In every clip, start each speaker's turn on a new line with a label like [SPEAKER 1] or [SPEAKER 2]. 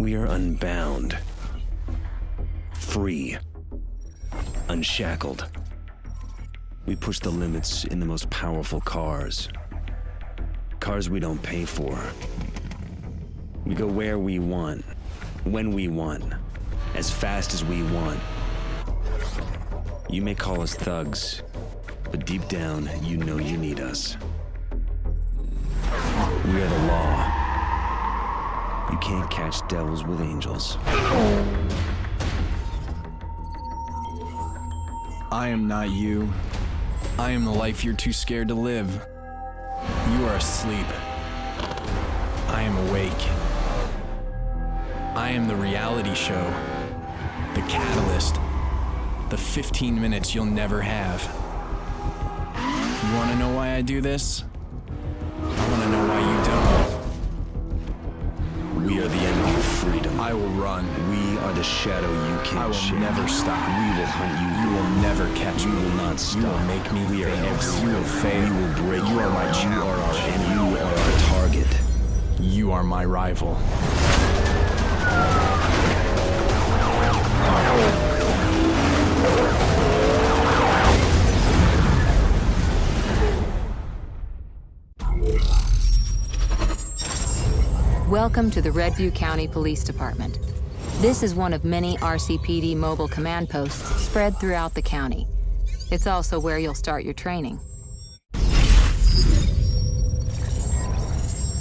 [SPEAKER 1] We are unbound, free, unshackled. We push the limits in the most powerful cars. Cars we don't pay for. We go where we want, when we want, as fast as we want. You may call us thugs, but deep down, you know you need us. We are the law. You can't catch devils with angels.
[SPEAKER 2] I am not you. I am the life you're too scared to live. You are asleep. I am awake. I am the reality show, the catalyst, the 15 minutes you'll never have. You want to know why I do this? I want to know why you don't.
[SPEAKER 1] We are the enemy of freedom.
[SPEAKER 2] I will run.
[SPEAKER 1] We are the shadow you can't
[SPEAKER 2] I will
[SPEAKER 1] shake.
[SPEAKER 2] never stop.
[SPEAKER 1] We will hunt you.
[SPEAKER 2] You will never catch me.
[SPEAKER 1] We will not stop.
[SPEAKER 2] You will make me
[SPEAKER 1] We are
[SPEAKER 2] fail.
[SPEAKER 1] everywhere.
[SPEAKER 2] You will fail.
[SPEAKER 1] We will break.
[SPEAKER 2] You are my
[SPEAKER 1] You are our
[SPEAKER 2] challenge.
[SPEAKER 1] enemy. You are our target.
[SPEAKER 2] You are my rival.
[SPEAKER 3] Welcome to the Redview County Police Department. This is one of many RCPD mobile command posts spread throughout the county. It's also where you'll start your training.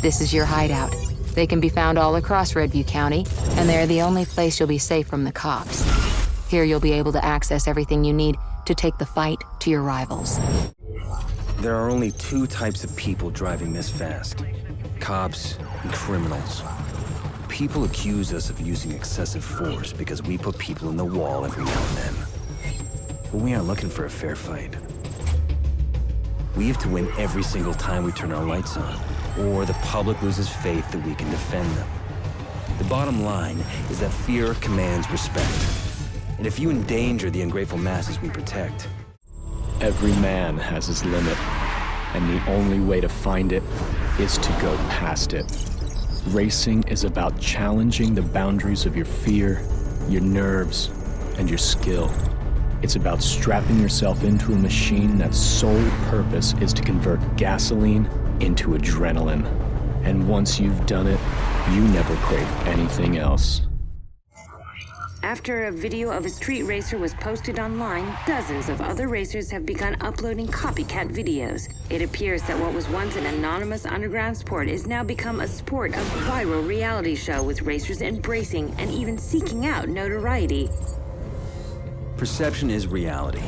[SPEAKER 3] This is your hideout. They can be found all across Redview County, and they're the only place you'll be safe from the cops. Here you'll be able to access everything you need to take the fight to your rivals.
[SPEAKER 1] There are only two types of people driving this fast. Cops and criminals. People accuse us of using excessive force because we put people in the wall every now and then. But we aren't looking for a fair fight. We have to win every single time we turn our lights on, or the public loses faith that we can defend them. The bottom line is that fear commands respect. And if you endanger the ungrateful masses we protect...
[SPEAKER 4] Every man has his limit, and the only way to find it is to go past it. Racing is about challenging the boundaries of your fear, your nerves, and your skill. It's about strapping yourself into a machine that's sole purpose is to convert gasoline into adrenaline. And once you've done it, you never crave anything else.
[SPEAKER 5] After a video of a street racer was posted online, dozens of other racers have begun uploading copycat videos. It appears that what was once an anonymous underground sport is now become a sport of viral reality show, with racers embracing and even seeking out notoriety.
[SPEAKER 1] Perception is reality.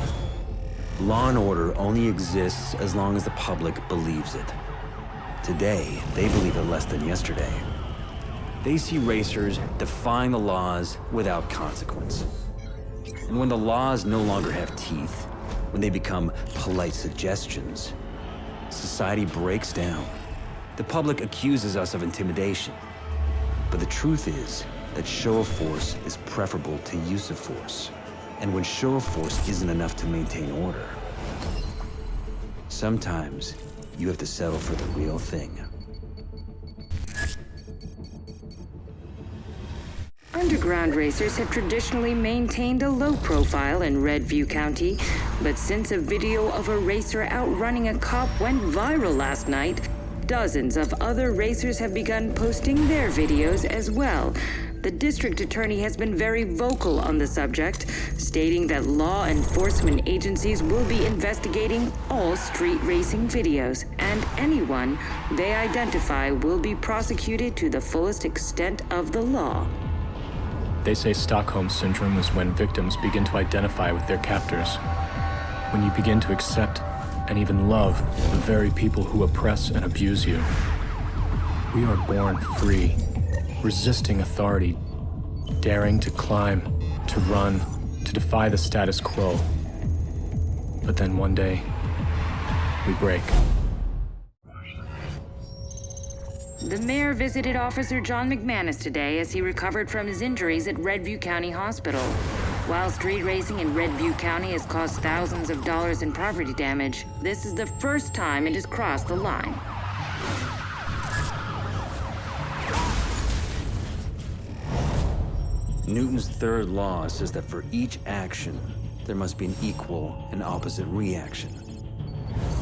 [SPEAKER 1] Law and order only exists as long as the public believes it. Today, they believe it less than yesterday. They see racers defying the laws without consequence. And when the laws no longer have teeth, when they become polite suggestions, society breaks down. The public accuses us of intimidation. But the truth is that show of force is preferable to use of force. And when show of force isn't enough to maintain order, sometimes you have to settle for the real thing.
[SPEAKER 5] Underground racers have traditionally maintained a low profile in Redview County, but since a video of a racer outrunning a cop went viral last night, dozens of other racers have begun posting their videos as well. The district attorney has been very vocal on the subject, stating that law enforcement agencies will be investigating all street racing videos, and anyone they identify will be prosecuted to the fullest extent of the law.
[SPEAKER 4] They say Stockholm Syndrome is when victims begin to identify with their captors. When you begin to accept and even love the very people who oppress and abuse you. We are born free, resisting authority, daring to climb, to run, to defy the status quo. But then one day, we break.
[SPEAKER 5] The mayor visited Officer John McManus today as he recovered from his injuries at Redview County Hospital. While street racing in Redview County has caused thousands of dollars in property damage, this is the first time it has crossed the line.
[SPEAKER 1] Newton's third law says that for each action, there must be an equal and opposite reaction.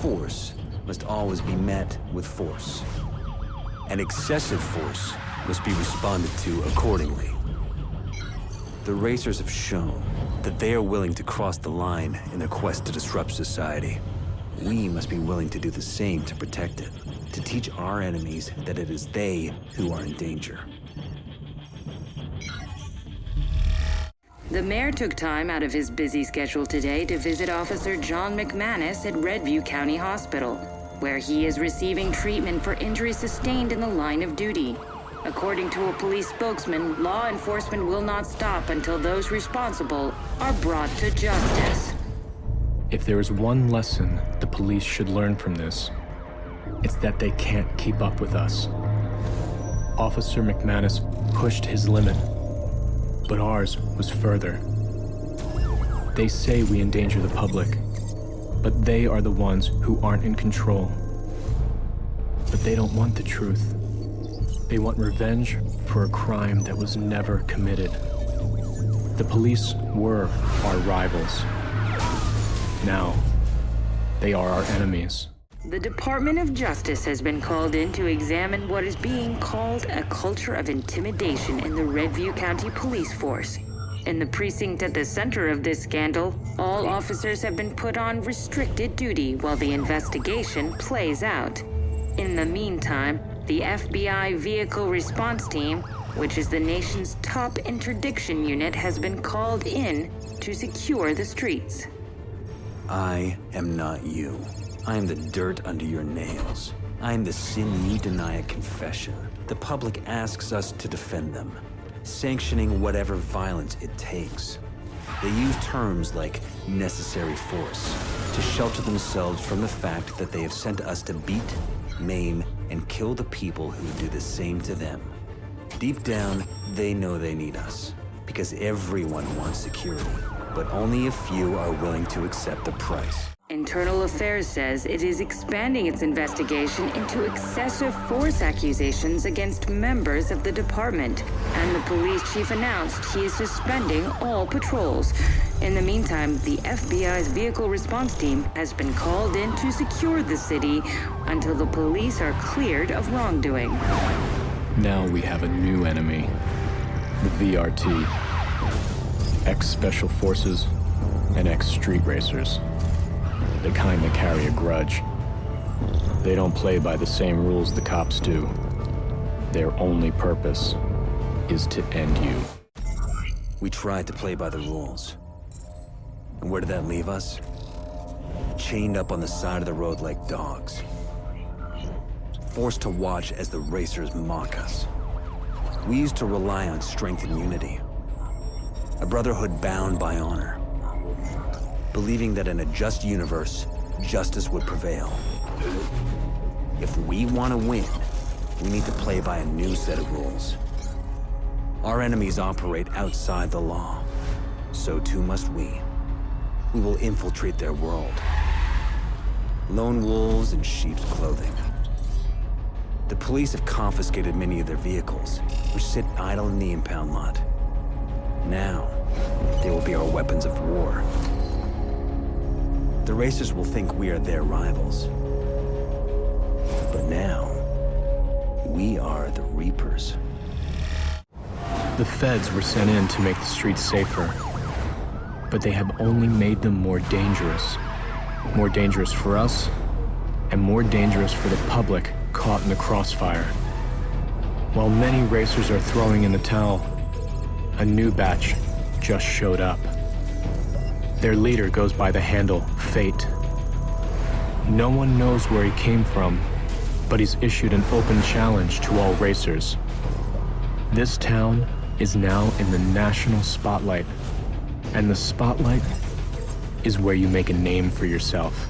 [SPEAKER 1] Force must always be met with force. And excessive force must be responded to accordingly. The racers have shown that they are willing to cross the line in their quest to disrupt society. We must be willing to do the same to protect it, to teach our enemies that it is they who are in danger.
[SPEAKER 5] The mayor took time out of his busy schedule today to visit Officer John McManus at Redview County Hospital, where he is receiving treatment for injuries sustained in the line of duty. According to a police spokesman, law enforcement will not stop until those responsible are brought to justice.
[SPEAKER 4] If there is one lesson the police should learn from this, it's that they can't keep up with us. Officer McManus pushed his limit, but ours was further. They say we endanger the public, but they are the ones who aren't in control. But they don't want the truth. They want revenge for a crime that was never committed. The police were our rivals. Now, they are our enemies.
[SPEAKER 5] The Department of Justice has been called in to examine what is being called a culture of intimidation in the Redview County Police Force. In the precinct at the center of this scandal, all officers have been put on restricted duty while the investigation plays out. In the meantime, the FBI Vehicle Response Team, which is the nation's top interdiction unit, has been called in to secure the streets.
[SPEAKER 1] I am not you. I am the dirt under your nails. I am the sin you deny at confession. The public asks us to defend them, sanctioning whatever violence it takes. They use terms like necessary force to shelter themselves from the fact that they have sent us to beat, maim, and kill the people who do the same to them. Deep down, they know they need us, because everyone wants security, but only a few are willing to accept the price.
[SPEAKER 5] Internal Affairs says it is expanding its investigation into excessive force accusations against members of the department, and the police chief announced he is suspending all patrols. In the meantime, the FBI's Vehicle Response Team has been called in to secure the city until the police are cleared of wrongdoing.
[SPEAKER 4] Now we have a new enemy, the VRT, ex-Special Forces and ex-Street Racers. The kind that carry a grudge. They don't play by the same rules the cops do. Their only purpose is to end you.
[SPEAKER 1] We tried to play by the rules. And where did that leave us? Chained up on the side of the road like dogs. Forced to watch as the racers mock us. We used to rely on strength and unity. A brotherhood bound by honor. Believing that in a just universe, justice would prevail. If we want to win, we need to play by a new set of rules. Our enemies operate outside the law. So too must we. We will infiltrate their world. Lone wolves in sheep's clothing. The police have confiscated many of their vehicles, which sit idle in the impound lot. Now, they will be our weapons of war. The racers will think we are their rivals. But now, we are the Reapers.
[SPEAKER 4] The feds were sent in to make the streets safer, but they have only made them more dangerous. More dangerous for us, and more dangerous for the public caught in the crossfire. While many racers are throwing in the towel, a new batch just showed up. Their leader goes by the handle Fate. No one knows where he came from, but he's issued an open challenge to all racers. This town is now in the national spotlight, and the spotlight is where you make a name for yourself.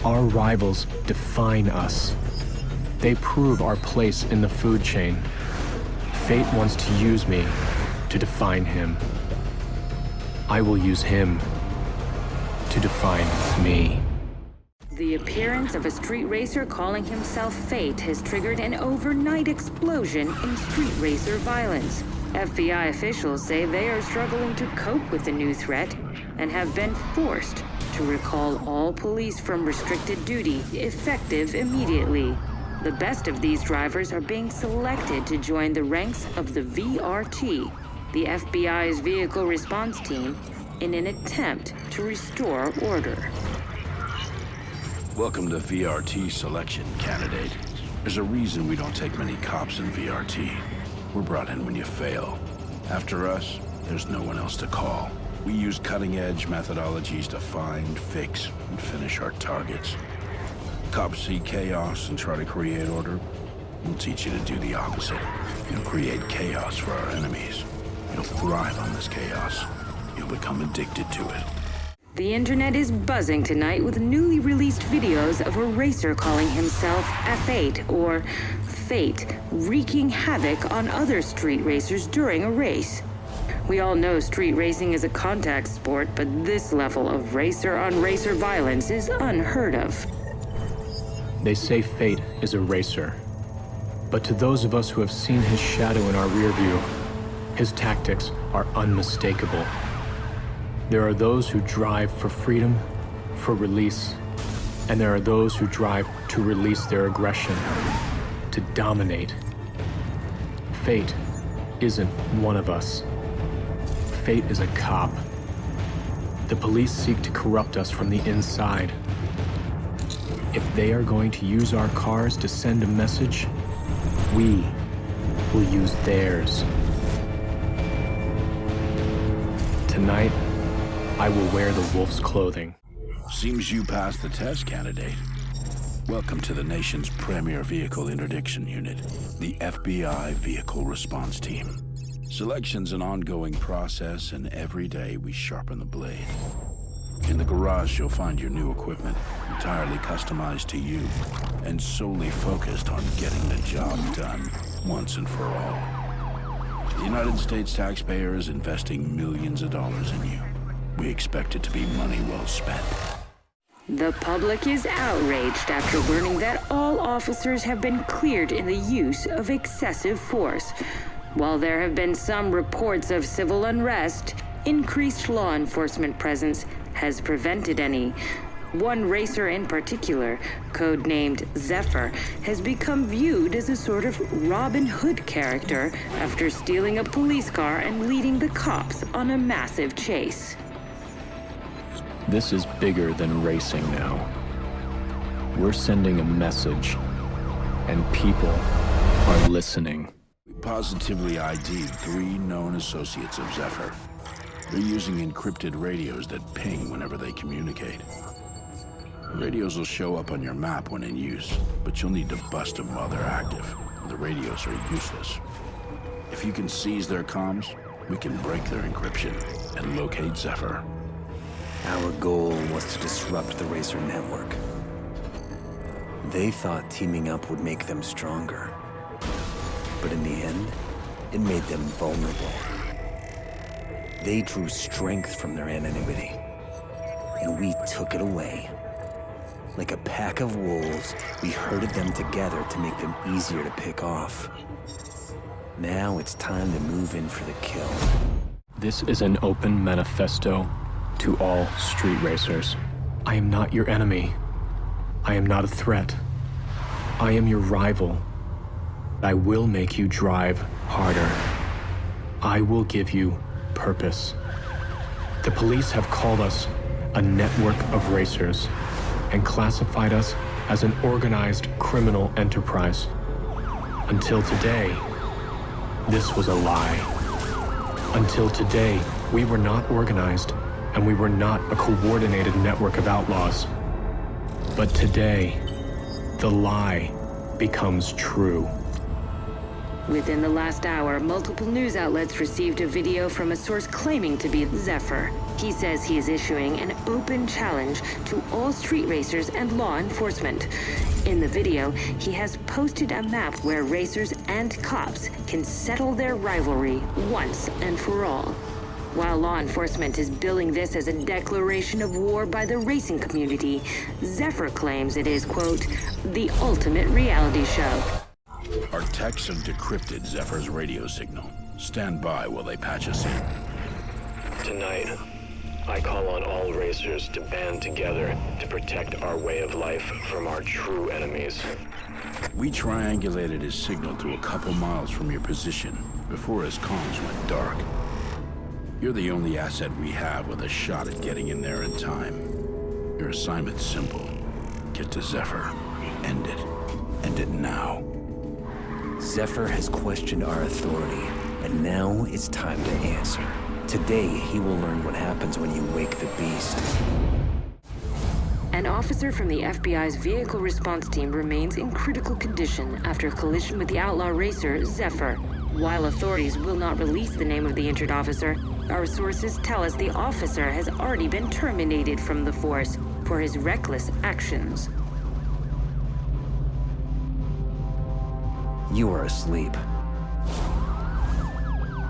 [SPEAKER 4] Our rivals define us. They prove our place in the food chain. Fate wants to use me to define him. I will use him to define me.
[SPEAKER 5] The appearance of a street racer calling himself Fate has triggered an overnight explosion in street racer violence. FBI officials say they are struggling to cope with the new threat and have been forced to recall all police from restricted duty, effective immediately. The best of these drivers are being selected to join the ranks of the VRT, the FBI's vehicle response team, in an attempt to restore order.
[SPEAKER 6] Welcome to VRT selection, candidate. There's a reason we don't take many cops in VRT. We're brought in when you fail. After us, there's no one else to call. We use cutting-edge methodologies to find, fix, and finish our targets. Cops see chaos and try to create order. We'll teach you to do the opposite. You'll create chaos for our enemies. You'll thrive on this chaos. You'll become addicted to it.
[SPEAKER 5] The internet is buzzing tonight with newly released videos of a racer calling himself F8, or Fate, wreaking havoc on other street racers during a race. We all know street racing is a contact sport, but this level of racer-on-racer violence is unheard of.
[SPEAKER 4] They say Fate is a racer. But to those of us who have seen his shadow in our rear view, his tactics are unmistakable. There are those who drive for freedom, for release, and there are those who drive to release their aggression, to dominate. Fate isn't one of us. Fate is a cop. The police seek to corrupt us from the inside. If they are going to use our cars to send a message, we will use theirs. Tonight, I will wear the wolf's clothing.
[SPEAKER 6] Seems you passed the test, candidate. Welcome to the nation's premier vehicle interdiction unit, the FBI Vehicle Response Team. Selection's an ongoing process, and every day we sharpen the blade. In the garage, you'll find your new equipment, entirely customized to you, and solely focused on getting the job done once and for all. The United States taxpayer is investing millions of dollars in you. We expect it to be money well spent.
[SPEAKER 5] The public is outraged after learning that all officers have been cleared in the use of excessive force. While there have been some reports of civil unrest, increased law enforcement presence has prevented any. One racer in particular, codenamed Zephyr, has become viewed as a sort of Robin Hood character after stealing a police car and leading the cops on a massive chase.
[SPEAKER 4] This is bigger than racing now. We're sending a message, and people are listening.
[SPEAKER 6] We positively ID'd 3 known associates of Zephyr. They're using encrypted radios that ping whenever they communicate. The radios will show up on your map when in use, but you'll need to bust them while they're active. The radios are useless. If you can seize their comms, we can break their encryption and locate Zephyr.
[SPEAKER 1] Our goal was to disrupt the Racer network. They thought teaming up would make them stronger. But in the end, it made them vulnerable. They drew strength from their anonymity, and we took it away. Like a pack of wolves, we herded them together to make them easier to pick off. Now it's time to move in for the kill.
[SPEAKER 4] This is an open manifesto to all street racers. I am not your enemy. I am not a threat. I am your rival. I will make you drive harder. I will give you purpose. The police have called us a network of racers and classified us as an organized criminal enterprise. Until today, this was a lie. Until today, we were not organized, and we were not a coordinated network of outlaws. But today, the lie becomes true.
[SPEAKER 5] Within the last hour, multiple news outlets received a video from a source claiming to be Zephyr. He says he is issuing an open challenge to all street racers and law enforcement. In the video, he has posted a map where racers and cops can settle their rivalry once and for all. While law enforcement is billing this as a declaration of war by the racing community, Zephyr claims it is, quote, the ultimate reality show.
[SPEAKER 6] Our techs have decrypted Zephyr's radio signal. Stand by while they patch us in.
[SPEAKER 7] Tonight, I call on all racers to band together to protect our way of life from our true enemies.
[SPEAKER 6] We triangulated his signal to a couple miles from your position before his comms went dark. You're the only asset we have with a shot at getting in there in time. Your assignment's simple. Get to Zephyr. End it. End it now.
[SPEAKER 1] Zephyr has questioned our authority, and now it's time to answer. Today, he will learn what happens when you wake the beast.
[SPEAKER 5] An officer from the FBI's vehicle response team remains in critical condition after a collision with the outlaw racer, Zephyr. While authorities will not release the name of the injured officer, our sources tell us the officer has already been terminated from the force for his reckless actions.
[SPEAKER 1] You are asleep.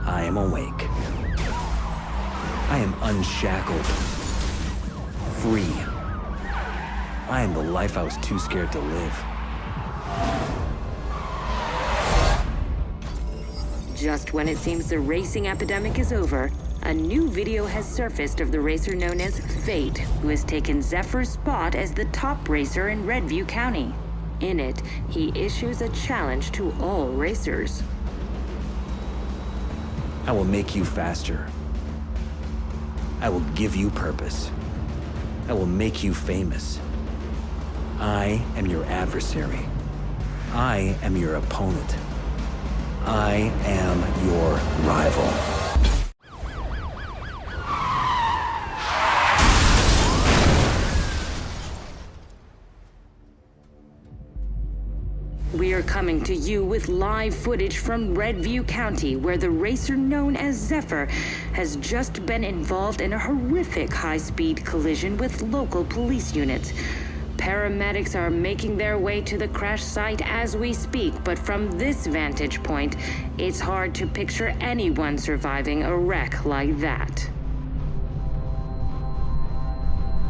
[SPEAKER 1] I am awake. I am unshackled. Free. I am the life I was too scared to live.
[SPEAKER 5] Just when it seems the racing epidemic is over, a new video has surfaced of the racer known as Fate, who has taken Zephyr's spot as the top racer in Redview County. In it, he issues a challenge to all racers.
[SPEAKER 1] I will make you faster. I will give you purpose. I will make you famous. I am your adversary. I am your opponent. I am your rival.
[SPEAKER 5] We are coming to you with live footage from Redview County, where the racer known as Zephyr has just been involved in a horrific high-speed collision with local police units. Paramedics are making their way to the crash site as we speak, but from this vantage point, it's hard to picture anyone surviving a wreck like that.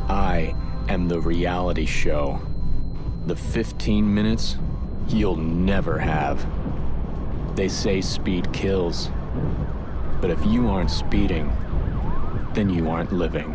[SPEAKER 4] I am the reality show. The 15 minutes you'll never have. They say speed kills, but if you aren't speeding, then you aren't living.